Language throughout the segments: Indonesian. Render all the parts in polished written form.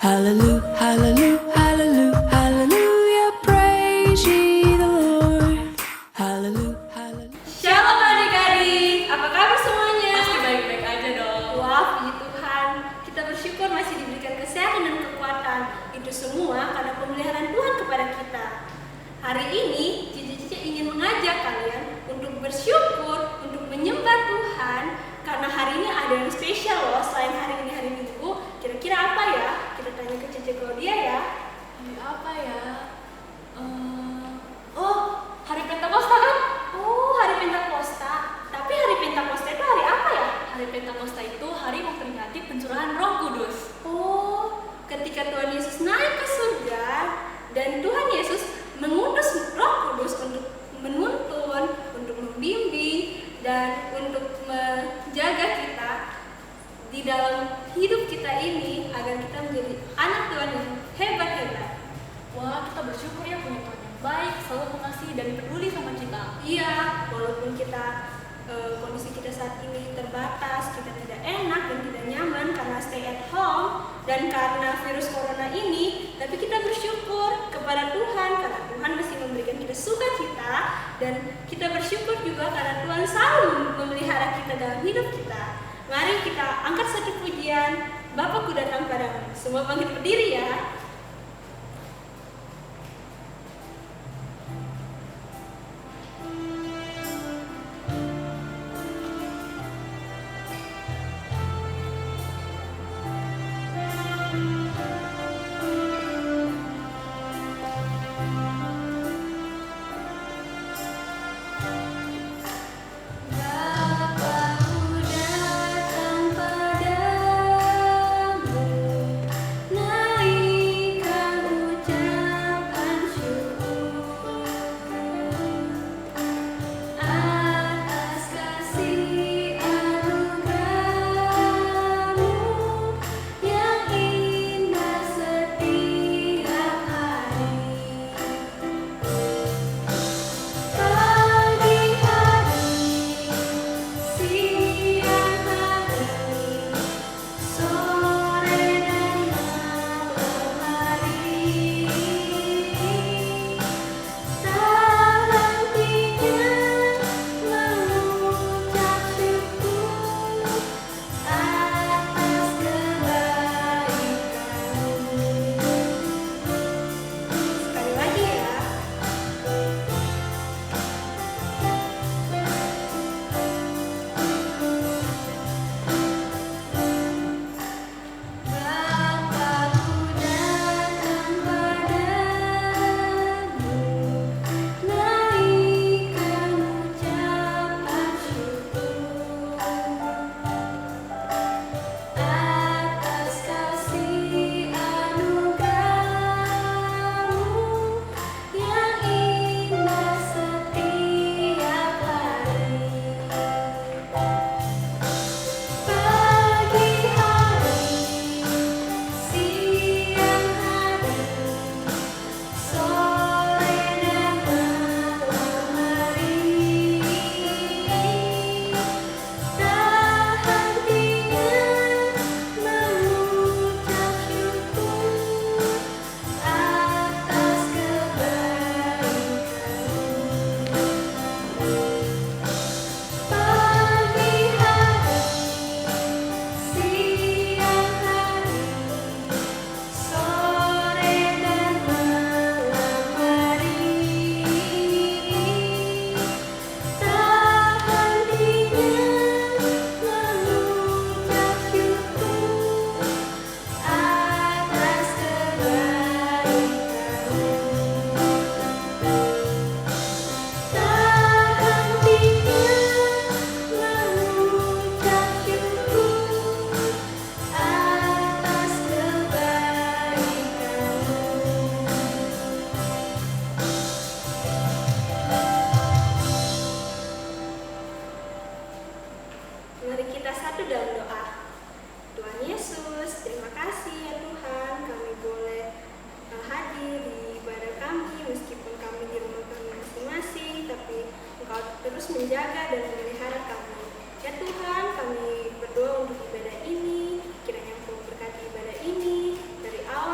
Hallelujah, hallelujah, hallelujah, hallelujah, praise ye the Lord. Hallelujah, hallelujah. Shalom adik-adik, apa kabar semuanya? Pasti baik-baik aja dong. Wah, puji Tuhan, kita bersyukur masih diberikan kesehatan dan kekuatan. Itu semua karena pemeliharaan Tuhan kepada kita. Hari ini, Cici ingin mengajak kalian untuk bersyukur, untuk menyembah Tuhan. Karena hari ini ada yang spesial loh, selain hari ini hari Minggu. Kira-kira apa ya? Kita tanya ke Cici Claudia ya. Hari apa ya? Oh, hari Pentakosta kan? Oh, hari Pentakosta. Tapi hari Pentakosta itu hari apa ya? Hari Pentakosta itu hari memperingati pencurahan Roh Kudus. Oh, ketika Tuhan Yesus naik ke surga dan Tuhan Yesus mengutus Roh Kudus untuk menuntun, untuk membimbing dan untuk menjaga kita di dalam hidup kita ini agar kita menjadi anak Tuhan yang hebat-hebat. Wah, kita bersyukur ya punya Tuhan yang baik, selalu mengasihi dan peduli sama kita. Iya, walaupun kita kondisi kita saat ini terbatas, kita tidak enak dan tidak nyaman karena stay at home dan karena virus corona ini, tapi kita bersyukur kepada Tuhan karena Tuhan masih memberikan kita sukacita dan kita bersyukur juga karena Tuhan selalu memelihara kita dalam hidup kita. Mari kita angkat satu pujian, Bapakku datang padamu. Semua bangkit berdiri ya. Sekali lagi ya. Bapakku datang padamu, naikkan ucapan syukur atas kasih anugerah-Mu yang indah setiap hari. Pagi hari, siang hari, sore dan malam hari, tak hentinya mengucap syukur atas kebaikan-Mu. Pagi hari, siang hari, sore dan malam hari, tak hentinya mengucap syukur atas kebaikan-Mu. Tak hentinya mengucap syukur atas kebaikan-Mu. Mari kita satu dalam doa. Tuhan Yesus, terima kasih ya Tuhan, kami boleh hadir di ibadah kami meskipun kami di rumah kami masing-masing, tapi Engkau terus menjaga dan memelihara kami. Ya Tuhan, kami berdoa untuk ibadah ini, kiranya Engkau berkati ibadah ini dari awal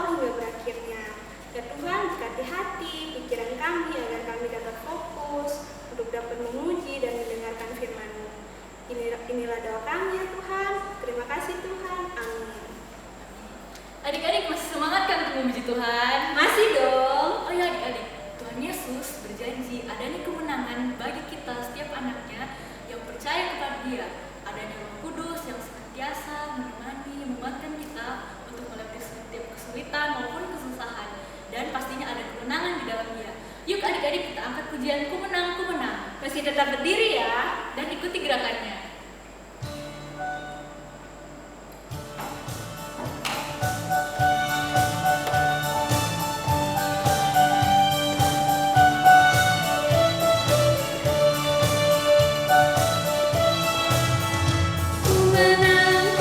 Tetap berdiri ya, dan ikuti gerakannya. Ku menang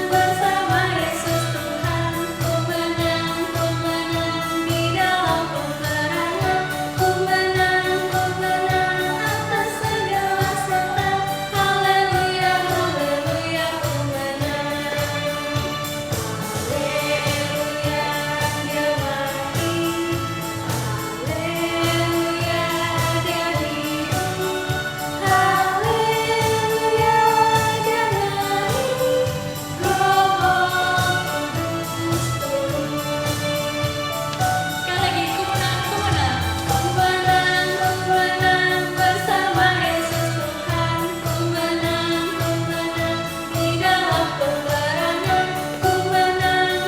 bersama Yesus Tuhan. Ku menang di dalam peperangan. Ku menang atas segala setan. Haleluya, haleluya, ku menang. Haleluya, Dia mati. Haleluya, Dia hidup. Haleluya, Dia naik. Roh Kudus turun. Sekali lagi, ku menang. Ku menang bersama Yesus Tuhan. Ku menang di dalam peperangan. Ku menang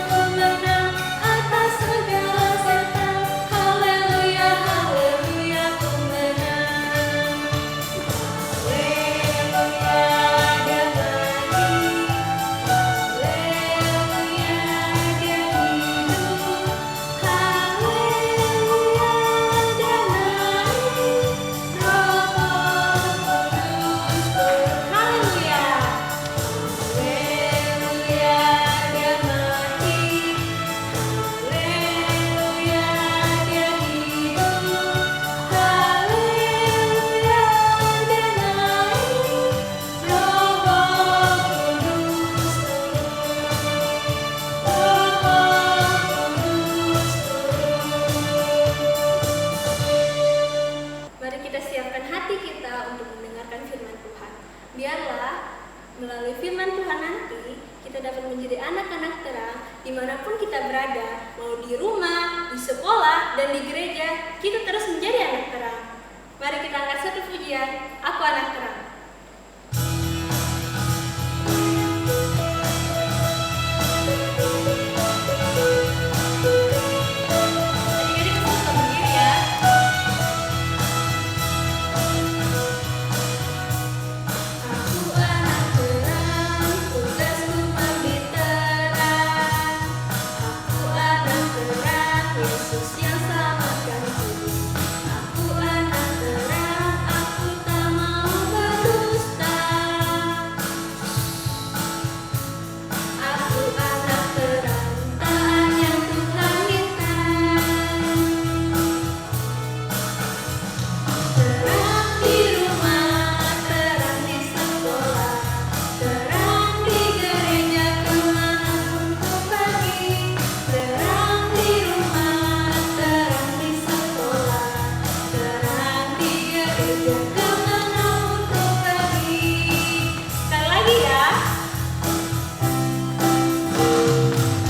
atas segala setan. Haleluya, haleluya, ku menang. Haleluya, Dia mati. Haleluya, Dia hidup. Haleluya, Dia naik. Roh Kudus turun. Haleluya. Haleluya, Dia mati. Haleluya, Dia hidup. Haleluya, Dia naik. Roh Kudus turun. Mari kita siapkan hati kita untuk mendengarkan firman Tuhan. Biarlah melalui firman Tuhan nanti kita dapat menjadi anak-anak terang dimanapun kita berada, mau di rumah, di sekolah, dan di gereja, kita terus menjadi anak terang. Mari kita angkat satu pujian, Aku Anak Terang. Adik-adik semua tetap berdiri ya. Aku anak terang, tugasku memberi terang. Aku anak terang, Yesus yang selamatkanku. Aku anak terang, aku tak mau berdusta. Aku anak terang, taat yang Tuhan minta. Terang di rumah, terang di sekolah, terang di gereja kemanapun ku pergi. Terang di rumah, terang di sekolah, terang di gereja kemanapun ku pergi. Sekali lagi ya.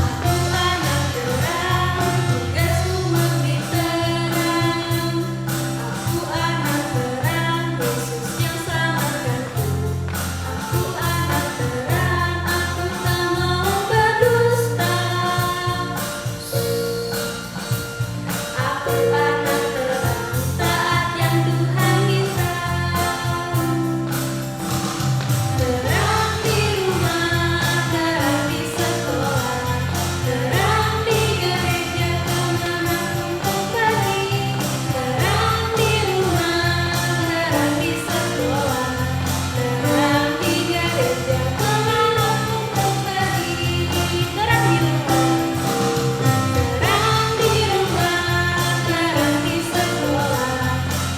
Aku anak terang, tugasku memberi terang. Aku anak terang, Yesus yang selamatkanku. Aku anak terang, aku tak mau berdusta. Aku anak terang, taat yang Tuhan minta. Terang di rumah, terang di sekolah, terang di gereja kemanapun ku pergi. Terang di rumah, terang di sekolah, terang di gereja kemanapun ku pergi. Terang di rumah, terang di sekolah,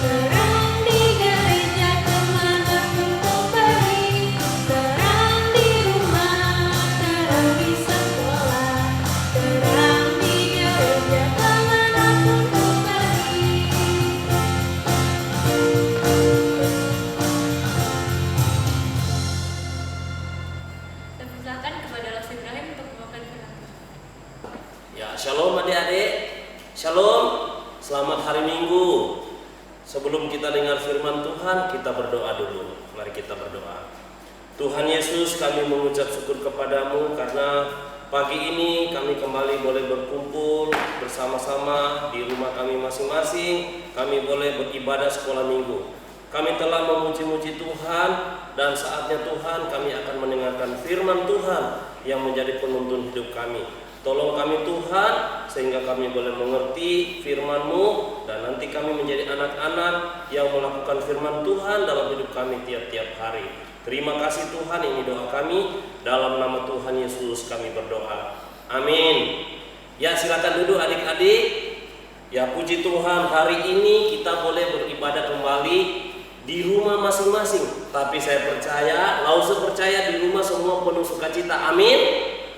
terang di gereja kemanapun ku pergi. Terang di rumah, terang di sekolah, terang di gereja kemanapun ku pergi. Dan persilakan kepada Los Ibrahim untuk membawakan firman Tuhan. Ya, shalom adik-adik. Shalom. Selamat hari Minggu. Sebelum kita dengar firman Tuhan, kita berdoa dulu. Mari kita berdoa. Tuhan Yesus, kami mengucap syukur kepadamu karena pagi ini kami kembali boleh berkumpul bersama-sama di rumah kami masing-masing. Kami boleh beribadah sekolah minggu. Kami telah memuji-muji Tuhan, dan saatnya Tuhan kami akan mendengarkan firman Tuhan yang menjadi penuntun hidup kami. Tolong kami Tuhan, sehingga kami boleh mengerti firman-Mu, dan nanti kami menjadi anak-anak yang melakukan firman Tuhan dalam hidup kami tiap-tiap hari. Terima kasih Tuhan, ini doa kami, dalam nama Tuhan Yesus kami berdoa. Amin. Ya, silakan duduk adik-adik. Ya, puji Tuhan, hari ini kita boleh beribadah kembali di rumah masing-masing. Tapi saya percaya, Lause percaya di rumah semua penuh sukacita. Amin.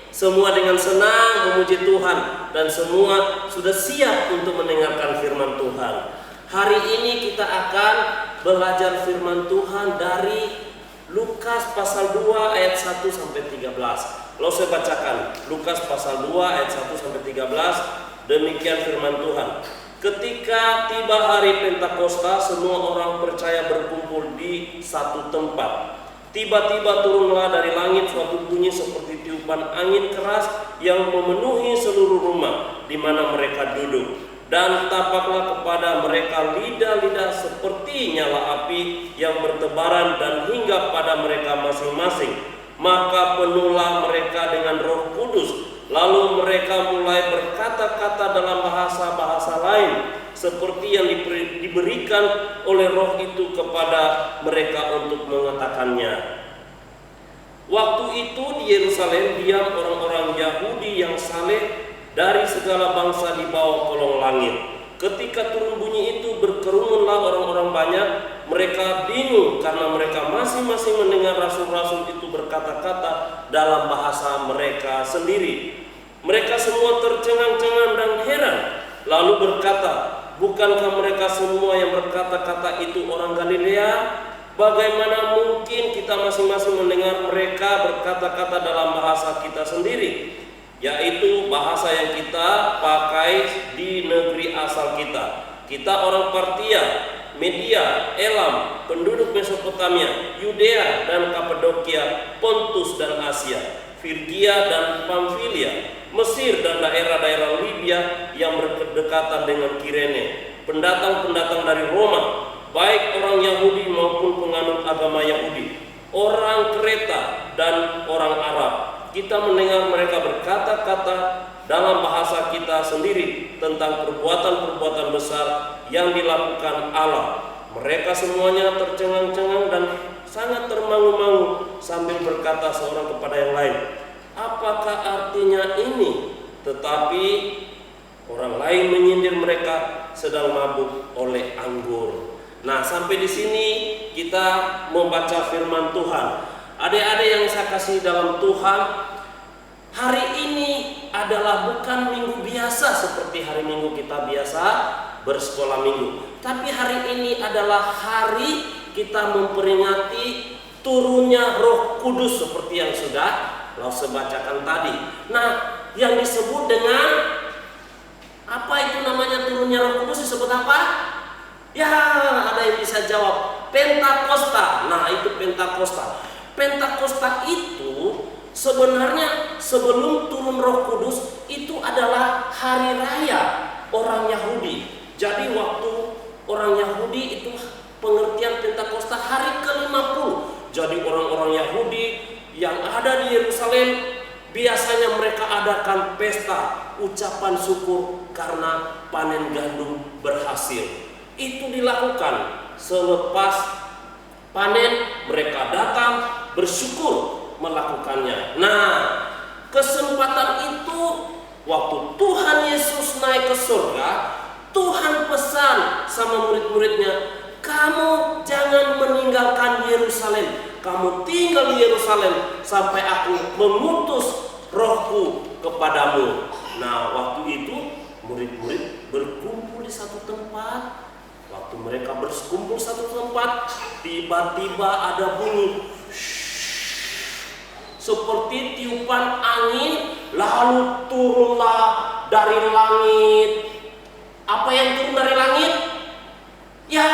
Semua dengan senang memuji Tuhan, dan semua sudah siap untuk mendengarkan firman Tuhan. Hari ini kita akan belajar firman Tuhan dari Lukas pasal 2 ayat 1 sampai 13. Lalu saya bacakan Lukas pasal 2 ayat 1 sampai 13. Demikian firman Tuhan. Ketika tiba hari Pentakosta, semua orang percaya berkumpul di satu tempat. Tiba-tiba turunlah dari langit suatu bunyi seperti tiupan angin keras yang memenuhi seluruh rumah di mana mereka duduk. Dan tampaklah kepada mereka lidah-lidah seperti nyala api yang bertebaran dan hingga pada mereka masing-masing. Maka penuhlah mereka dengan Roh Kudus. Lalu mereka mulai berkata-kata dalam bahasa-bahasa lain seperti yang diberikan oleh Roh itu kepada mereka untuk mengatakannya. Waktu itu di Yerusalem diam orang-orang Yahudi yang saleh dari segala bangsa di bawah kolong langit. Ketika turun bunyi itu, berkerumunlah orang-orang banyak. Mereka bingung karena mereka masing-masing mendengar rasul-rasul itu berkata-kata dalam bahasa mereka sendiri. Mereka semua tercengang-cengang dan heran, lalu berkata, bukankah mereka semua yang berkata-kata itu orang Galilea? Bagaimana mungkin kita masing-masing mendengar mereka berkata-kata dalam bahasa kita sendiri, yaitu bahasa yang kita pakai di negeri asal kita. Kita orang Partia, Media, Elam, penduduk Mesopotamia, Yudea dan Kapadokia, Pontus dan Asia, Frigia dan Pamfilia, Mesir dan daerah-daerah Libya yang berdekatan dengan Kirene, pendatang-pendatang dari Roma, baik orang Yahudi maupun penganut agama Yahudi, orang Kreta dan orang Arab. Kita mendengar mereka berkata-kata dalam bahasa kita sendiri tentang perbuatan-perbuatan besar yang dilakukan Allah. Mereka semuanya tercengang-cengang dan sangat termangu-mangu sambil berkata seorang kepada yang lain, apakah artinya ini? Tetapi orang lain menyindir mereka sedang mabuk oleh anggur. Nah, sampai di sini kita membaca firman Tuhan. Adik-adik yang saya kasih dalam Tuhan, hari ini adalah bukan minggu biasa seperti hari Minggu kita biasa bersekolah minggu. Tapi hari ini adalah hari kita memperingati turunnya Roh Kudus seperti yang sudah Lause bacakan tadi. Nah, yang disebut dengan apa itu namanya turunnya Roh Kudus disebut apa? Ya, ada yang bisa jawab. Pentakosta. Nah, itu Pentakosta. Pentakosta itu sebenarnya sebelum turun Roh Kudus itu adalah hari raya orang Yahudi. Jadi waktu orang Yahudi itu pengertian Pentakosta hari ke-50. Jadi orang-orang Yahudi yang ada di Yerusalem biasanya mereka adakan pesta ucapan syukur karena panen gandum berhasil. Itu dilakukan selepas panen, mereka datang bersyukur melakukannya. Nah, kesempatan itu waktu Tuhan Yesus naik ke surga, Tuhan pesan sama murid-muridnya, kamu jangan meninggalkan Yerusalem. Kamu tinggal di Yerusalem sampai aku mengutus Rohku kepadamu. Nah, waktu itu murid-murid berkumpul di satu tempat. Waktu mereka berkumpul satu tempat, tiba-tiba ada bunyi seperti tiupan angin, lalu turunlah dari langit. Apa yang turun dari langit? Ya,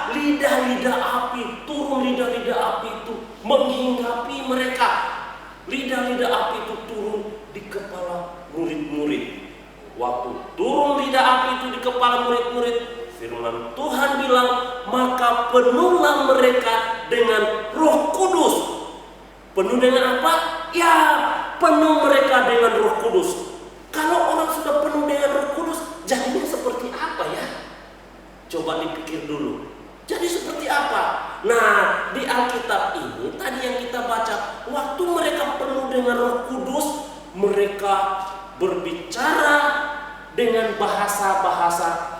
lidah-lidah api. Turun lidah-lidah api itu menghinggapi mereka. Lidah-lidah api itu turun di kepala murid-murid. Waktu turun lidah api itu di kepala murid-murid, Firman Tuhan bilang, maka penuhlah mereka dengan Roh Kudus. Penuh dengan apa? Ya, penuh mereka dengan Roh Kudus. Kalau orang sudah penuh dengan Roh Kudus, jadinya seperti apa ya? Coba dipikir dulu. Jadi seperti apa? Nah, di Alkitab ini tadi yang kita baca, waktu mereka penuh dengan Roh Kudus, mereka berbicara dengan bahasa-bahasa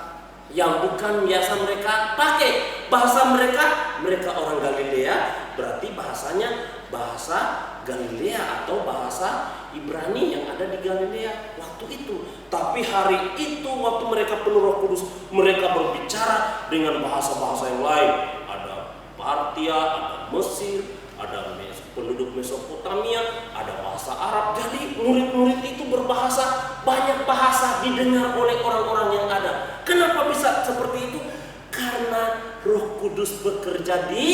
yang bukan biasa mereka pakai. Bahasa mereka orang Galilea, berarti bahasanya bahasa Galilea atau bahasa Ibrani yang ada di Galilea waktu itu. Tapi hari itu waktu mereka penuh Roh Kudus, mereka berbicara dengan bahasa-bahasa yang lain. Ada Partia, ada Mesir, ada penduduk Mesopotamia, ada bahasa Arab. Jadi murid-murid itu berbahasa, banyak bahasa didengar oleh orang-orang yang ada. Kenapa bisa seperti itu? Karena Roh Kudus bekerja di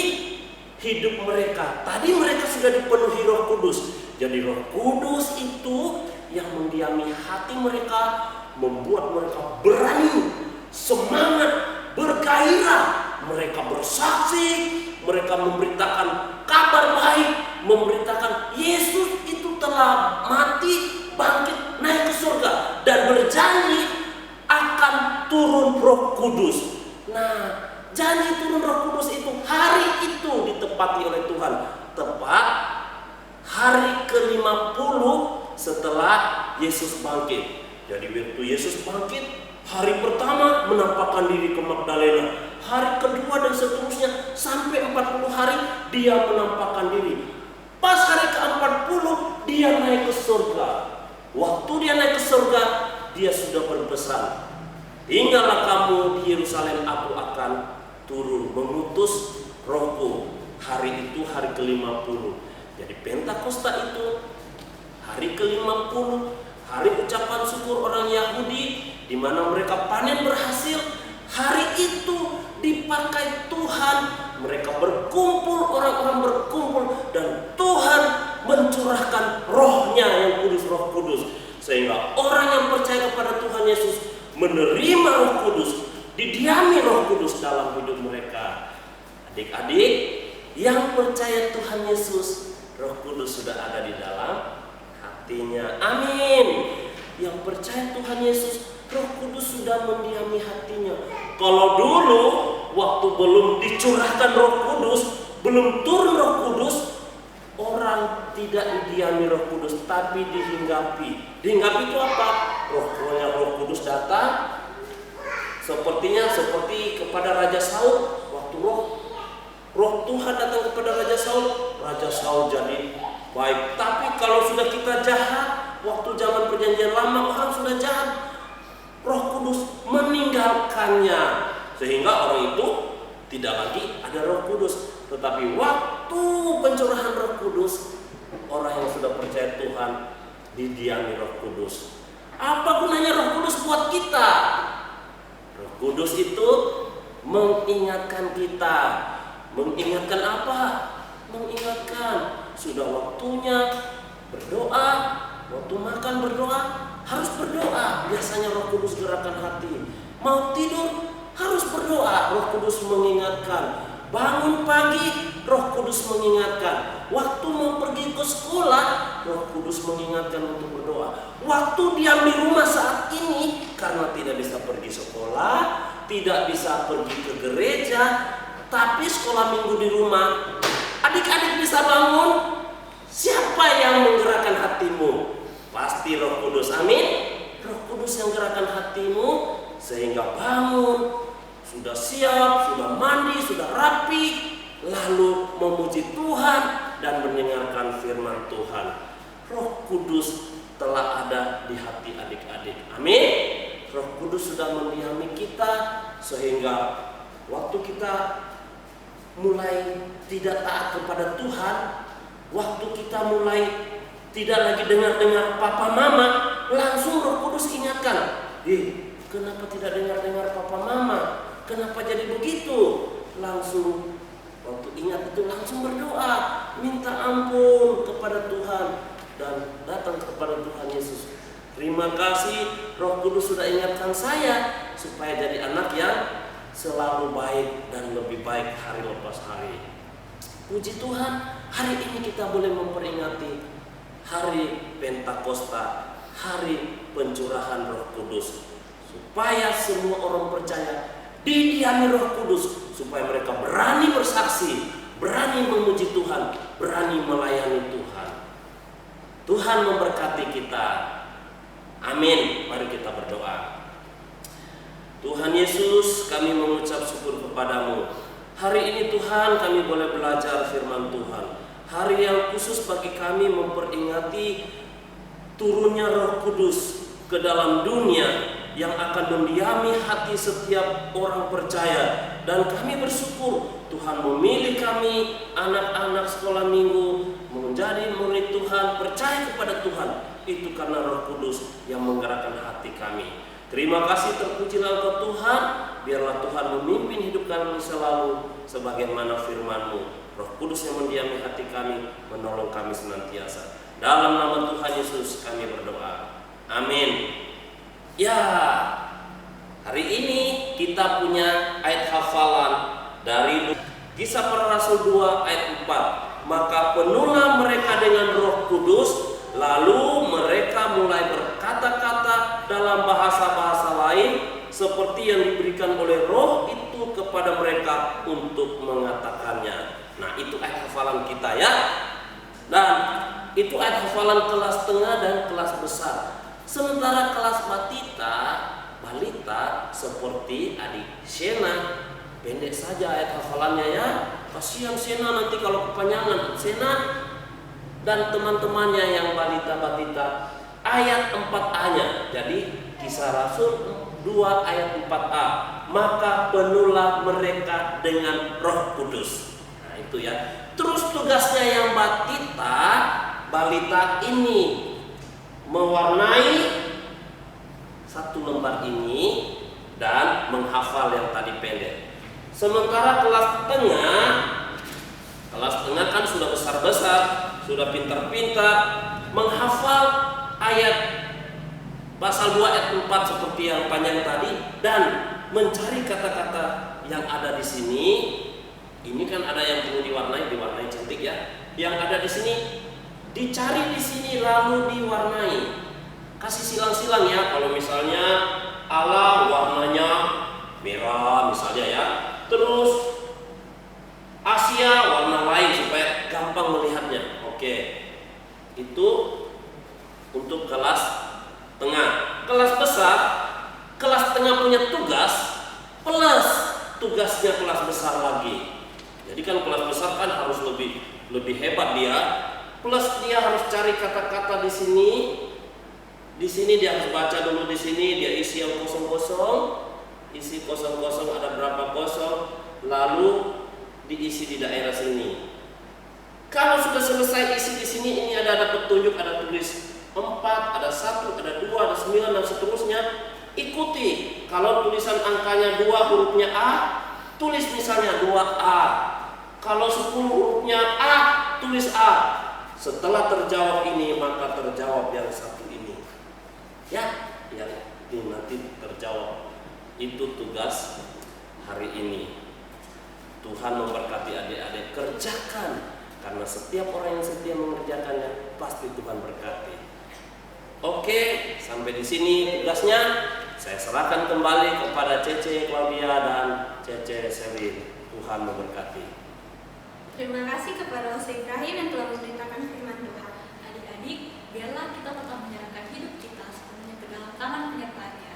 hidup mereka. Tadi mereka sudah dipenuhi Roh Kudus. Jadi Roh Kudus itu yang mendiami hati mereka, membuat mereka berani, semangat, bergairah. Mereka bersaksi, mereka memberitakan kabar baik, memberitakan Yesus itu telah mati, bangkit, naik ke surga, dan berjanji akan turun Roh Kudus. Nah, janji turun Roh Kudus itu hari itu ditepati oleh Tuhan, tepat hari ke-50 setelah Yesus bangkit. Jadi waktu Yesus bangkit, hari pertama menampakkan diri ke Magdalena, hari kedua dan seterusnya sampai 40 hari dia menampakkan diri. Pas hari ke-40 dia naik ke surga. Waktu dia naik ke surga, dia sudah berpesan, tinggallah kamu di Yerusalem, aku akan turun mengutus Rohku. Hari itu hari ke-50. Jadi Pentakosta itu hari ke-50, hari ucapan syukur orang Yahudi, di mana mereka panen berhasil. Hari itu dipakai Tuhan, mereka berkumpul, orang-orang berkumpul, dan Tuhan mencurahkan Roh-Nya yang kudus, Roh Kudus, sehingga orang yang percaya kepada Tuhan Yesus menerima Roh Kudus, didiami Roh Kudus dalam hidup mereka. Adik-adik yang percaya Tuhan Yesus, Roh Kudus sudah ada di dalam hatinya. Amin. Yang percaya Tuhan Yesus, Roh Kudus sudah mendiami hatinya. Kalau dulu waktu belum dicurahkan Roh Kudus, belum turun Roh Kudus, orang tidak didiami Roh Kudus, tapi dihinggapi. Dihinggapi itu apa? Roh Kudus datang, sepertinya seperti kepada Raja Saul. Waktu Roh Tuhan datang kepada Raja Saul jadi baik. Tapi kalau sudah kita jahat, waktu zaman perjanjian lama orang sudah jahat, Roh Kudus meninggalkannya, sehingga orang itu tidak lagi ada Roh Kudus. Tetapi waktu pencurahan Roh Kudus, orang yang sudah percaya Tuhan didiami Roh Kudus. Apa gunanya Roh Kudus buat kita? Roh Kudus itu mengingatkan kita. Mengingatkan apa? Mengingatkan sudah waktunya berdoa. Waktu makan berdoa, harus berdoa. Biasanya Roh Kudus gerakan hati. Mau tidur harus berdoa. Roh Kudus mengingatkan. Bangun pagi, Roh Kudus mengingatkan. Waktu mau pergi ke sekolah, Roh Kudus mengingatkan untuk berdoa. Waktu diam di rumah saat ini, karena tidak bisa pergi sekolah, tidak bisa pergi ke gereja, tapi sekolah minggu di rumah, adik-adik bisa bangun. Siapa yang menggerakkan hatimu? Pasti Roh Kudus. Amin. Roh Kudus yang gerakan hatimu sehingga bangun, sudah siap, sudah mandi, sudah rapi, lalu memuji Tuhan dan mendengarkan firman Tuhan. Roh Kudus telah ada di hati adik-adik. Amin. Roh Kudus sudah mendiami kita sehingga waktu kita mulai tidak taat kepada Tuhan, waktu kita mulai tidak lagi dengar-dengar papa mama, langsung Roh Kudus ingatkan, kenapa tidak dengar-dengar papa mama? Kenapa jadi begitu? Langsung waktu ingat itu langsung berdoa, minta ampun kepada Tuhan dan datang kepada Tuhan Yesus. Terima kasih Roh Kudus sudah ingatkan saya supaya jadi anak yang selalu baik dan lebih baik hari lepas hari. Puji Tuhan, hari ini kita boleh memperingati hari Pentakosta, hari pencurahan Roh Kudus, supaya semua orang percaya didiami Roh Kudus, supaya mereka berani bersaksi, berani memuji Tuhan, berani melayani Tuhan. Tuhan memberkati kita. Amin. Mari kita berdoa. Tuhan Yesus, kami mengucap syukur kepadamu. Hari ini Tuhan, kami boleh belajar firman Tuhan. Hari yang khusus bagi kami memperingati turunnya Roh Kudus ke dalam dunia yang akan mendiami hati setiap orang percaya. Dan kami bersyukur Tuhan memilih kami, anak-anak sekolah minggu, menjadi murid Tuhan, percaya kepada Tuhan. Itu karena Roh Kudus yang menggerakkan hati kami. Terima kasih, terpujilah Engkau Tuhan. Biarlah Tuhan memimpin hidup kami selalu sebagaimana firman-Mu. Roh Kudus yang mendiami hati kami, menolong kami senantiasa. Dalam nama Tuhan Yesus kami berdoa. Amin. Ya, hari ini kita punya ayat hafalan dari Kisah Para Rasul 2 ayat 4. Maka penuhlah mereka dengan Roh Kudus, lalu mereka mulai berkata-kata dalam bahasa-bahasa lain seperti yang diberikan oleh Roh itu kepada mereka untuk mengatakannya. Nah, itu ayat hafalan kita ya. Dan itu ayat hafalan kelas tengah dan kelas besar. Sementara kelas balita seperti adik Sena, pendek saja ayat hafalannya ya. Kasihan Sena nanti kalau kepanjangan. Sena dan teman-temannya yang balita-balita, ayat 4a-nya. Jadi Kisah Rasul 2 ayat 4a. Maka penuhlah mereka dengan Roh Kudus. Nah itu ya. Terus tugasnya yang balita ini mewarnai satu lembar ini dan menghafal yang tadi pendek. Sementara kelas tengah kan sudah besar-besar, sudah pintar-pintar menghafal ayat pasal 2 ayat 4 seperti yang panjang tadi dan mencari kata-kata yang ada di sini. Ini kan ada yang perlu diwarnai cantik ya. Yang ada di sini dicari di sini lalu diwarnai. Kasih silang-silang ya. Kalau misalnya Allah warnanya merah misalnya ya. Terus Asia warna lain supaya gampang melihatnya. Oke. Itu untuk kelas tengah. Kelas besar, kelas tengah punya tugas plus tugasnya kelas besar lagi. Jadi kan kelas besar kan harus lebih hebat dia. Plus dia harus cari kata-kata di sini. Di sini dia harus baca dulu di sini, dia isi yang kosong-kosong. Isi kosong-kosong ada berapa kosong, lalu diisi di daerah sini. Kalau sudah selesai isi di sini, ini ada petunjuk, ada tulis 4, ada 1, ada 2, ada 9 dan seterusnya. Ikuti. Kalau tulisan angkanya 2 hurufnya A, tulis misalnya 2A. Kalau 10 hurufnya A, tulis A. Setelah terjawab ini, maka terjawab yang satu ini. Ya, yang ini nanti terjawab. Itu tugas hari ini. Tuhan memberkati adik-adik, kerjakan. Karena setiap orang yang setia mengerjakannya, pasti Tuhan berkati. Oke, sampai di sini tugasnya. Saya serahkan kembali kepada Cece Claudia dan Cece Selin. Tuhan memberkati. Terima kasih kepada Ustaz Ibrahim yang telah memberitakan firman Tuhan. Adik-adik, biarlah kita tetap menyerahkan hidup kita sepenuhnya ke dalam tangan penyertaannya.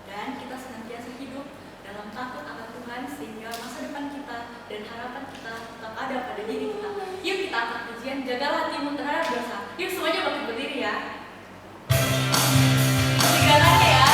Dan kita senantiasa hidup dalam takut akan Tuhan sehingga masa depan kita dan harapan kita tetap ada pada diri kita. Yuk kita angkat pujian, jagalah hatimu terhadap dosa. Yuk semuanya bangkit berdiri ya. Tiga ya.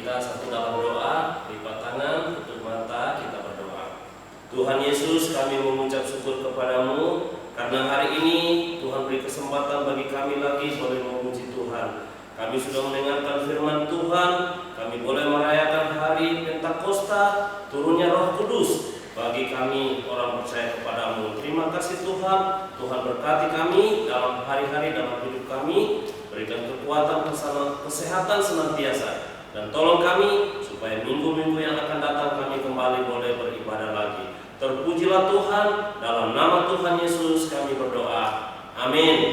kita satu dalam doa, lipat tangan, tutup mata, kita berdoa. Tuhan Yesus, kami mengucap syukur kepadamu karena hari ini Tuhan beri kesempatan bagi kami lagi boleh memuji Tuhan. Kami sudah mendengarkan firman Tuhan, kami boleh merayakan hari Pentakosta, turunnya Roh Kudus bagi kami orang percaya kepadamu. Terima kasih Tuhan, Tuhan berkati kami dalam hari-hari dalam hidup kami, berikan kekuatan, kesehatan senantiasa, dan tolong kami supaya minggu-minggu yang akan datang kami kembali boleh beribadah lagi. Terpujilah Tuhan, dalam nama Tuhan Yesus kami berdoa. Amin.